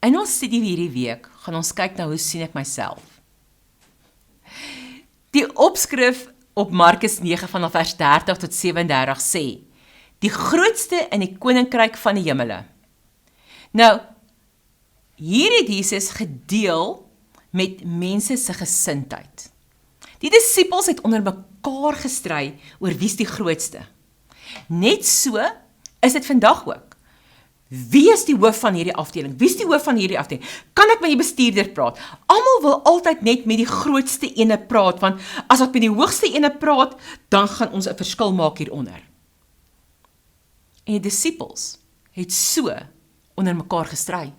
In ons studie hierdie week gaan ons kyk na hoe sien ek myself. Die opskrif op Markus 9 vanaf vers 30 tot 37 sê, die grootste in die koninkryk van die hemele. Nou, hier het Jesus gedeel met mense se gesindheid. Die disippels het onder mekaar gestry oor wie's die grootste. Net so is dit vandag ook. Wie is die hoof van hierdie afdeling? Wie is die hoof van hierdie afdeling? Kan ek met die bestuurder praat? Almal wil altyd net met die grootste ene praat, want as ek met die hoogste ene praat, dan gaan ons 'n verskil maak hieronder. En die disippels het so onder mekaar gestry.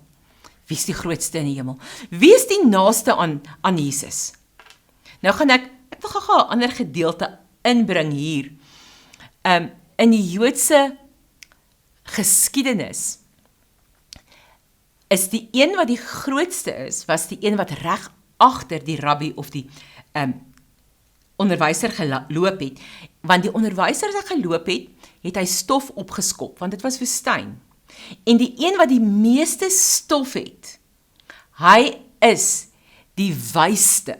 Wie is die grootste in die hemel? Wie is die naaste aan Jesus? Nou gaan ek wil gou 'n ander gedeelte inbring hier. In die Joodse geskiedenis is die een wat die grootste is, was die een wat reg agter die rabbi of die onderwyser geloop het. Want die onderwyser as hy geloop het hy stof opgeskop, want dit was woestyn. En die een wat die meeste stof het, hy is die wysste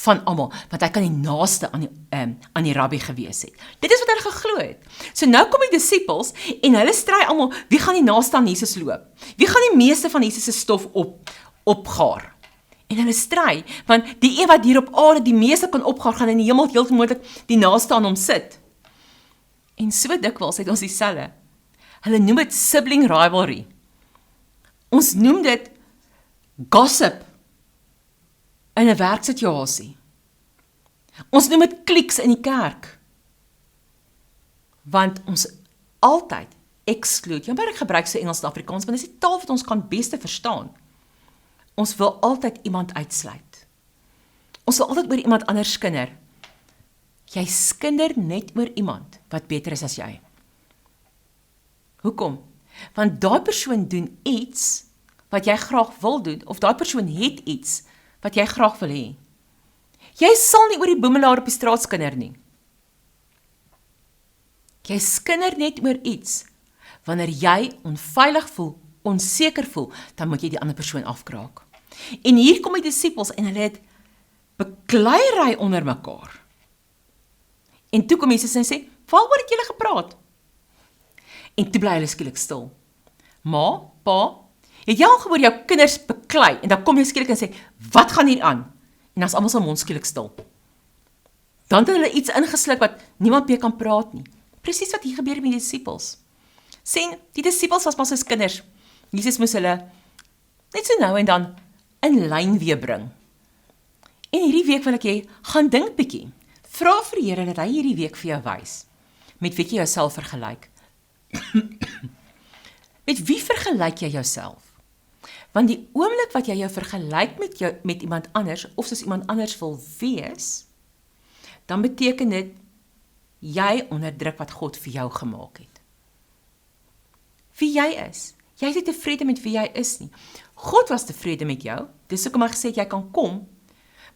van almal, want hy kan die naaste aan die rabbi gewees het. Dit is wat hulle geglo het. So nou kom die disippels en hulle stry almal, wie gaan die naaste aan Jesus loop? Wie gaan die meeste van Jesus se stof opgaar? En hulle stry, want die een wat hier op aarde die meeste kan opgaar, gaan in die hemel heel moontlik die naaste aan hom sit. En so dikwels het ons dieselfde. Hulle noem dit sibling rivalry. Ons noem dit gossip in 'n werksituasie. Ons noem dit kliks in die kerk. Want ons altyd exclude, maar ek gebruik so Engels en Afrikaans, want dit is die taal wat ons kan beste verstaan. Ons wil altyd iemand uitsluit. Ons wil altyd oor iemand anders skinder. Jy skinder net oor iemand wat beter is as jy. Hoekom? Want daai persoon doen iets wat jy graag wil doen, of daai persoon het iets wat jy graag wil hê. Jy sal nie oor die boemelaar op die straat skinder nie. Jy skinder net oor iets. Wanneer jy onveilig voel, onseker voel, dan moet jy die ander persoon afkraak. En hier kom die disippels en hulle het bekleierery onder mekaar. En toe kom Jesus en sê, waaroor het julle gepraat? En toe bly hulle skielik stil. Ma, pa, het jy al gehoor jou kinders beklei? En dan kom jy skielik en sê, wat gaan hier aan? En dan is almal se mond skielik stil. Dan het hulle iets ingesluk wat niemand meer kan praat nie. Presies wat hier gebeur met die disippels. Sien, die disippels was maar soos kinders. Jesus moes hulle net so nou en dan in lyn weer bring. En hierdie week wil ek jy gaan dink bietjie. Vra vir die Here dat hy hierdie week vir jou wys. Met wie jy jouself vergelyk? Met wie vergelyk jy jouself? Want die oomblik wat jy jou vergelyk met iemand anders, of soos iemand anders wil wees, dan beteken dit, jy onderdruk wat God vir jou gemaak het. Wie jy is. Jy is nie tevrede met wie jy is nie. God was tevrede met jou, dis hoekom hy gesê het, jy kan kom,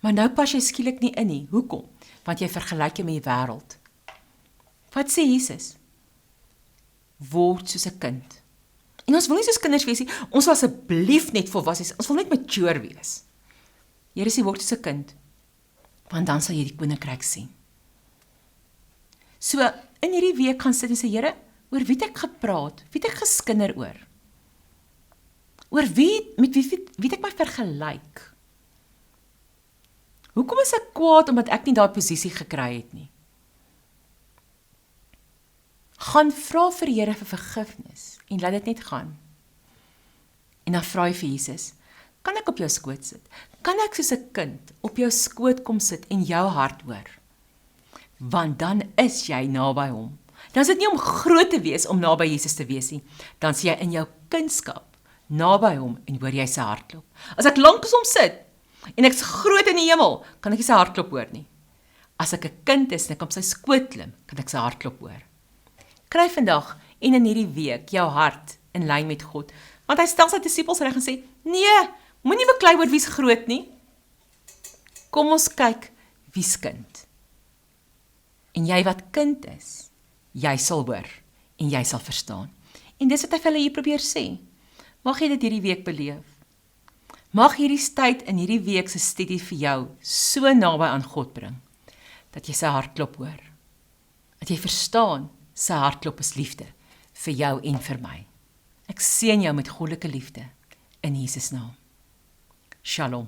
maar nou pas jy skielik nie in nie. Hoekom? Want jy vergelyk jou met die wêreld. Wat sê Jesus? Word soos 'n kind. En ons wil nie soos kinders wees nie, ons wil asseblief net volwasse wees, ons wil net mature wees. Here sê, word soos 'n kind, want dan sal jy die koninkryk sien. So, in hierdie week gaan sit en sê, Here, oor wie het ek gepraat? Wie het ek geskinder oor? Oor met wie het ek my vergelyk? Hoekom is ek kwaad omdat ek nie daai posisie gekry het nie? Gaan vra vir die Here vir vergifnis en laat dit net gaan. En dan vra jy vir Jesus, kan ek op jou skoot sit? Kan ek soos 'n kind op jou skoot kom sit en jou hart hoor? Want dan is jy naby hom. Dan is dit nie om groot te wees om naby Jesus te wees nie. Dan is jy in jou kindskap naby hom en hoor jy sy hartklop. As ek lank as hom sit en ek's groot in die hemel, kan ek nie sy hartklop hoor nie. As ek 'n kind is en ek op sy skoot klim, kan ek sy hartklop hoor. Kry vandag en in hierdie week jou hart in lyn met God. Want hy stel sy disippels reg en sê, nee, moenie beklei oor wie's groot nie. Kom ons kyk wie's kind. En jy wat kind is, jy sal hoor en jy sal verstaan. En dis wat hy vir hulle hier probeer sê. Mag jy dit hierdie week beleef. Mag hierdie tyd in hierdie week se studie vir jou so naby aan God bring, dat jy sy hartklop hoor. Dat jy verstaan, sy hartklop is liefde vir jou en vir my. Ek seën jou met goddelike liefde in Jesus naam. Shalom.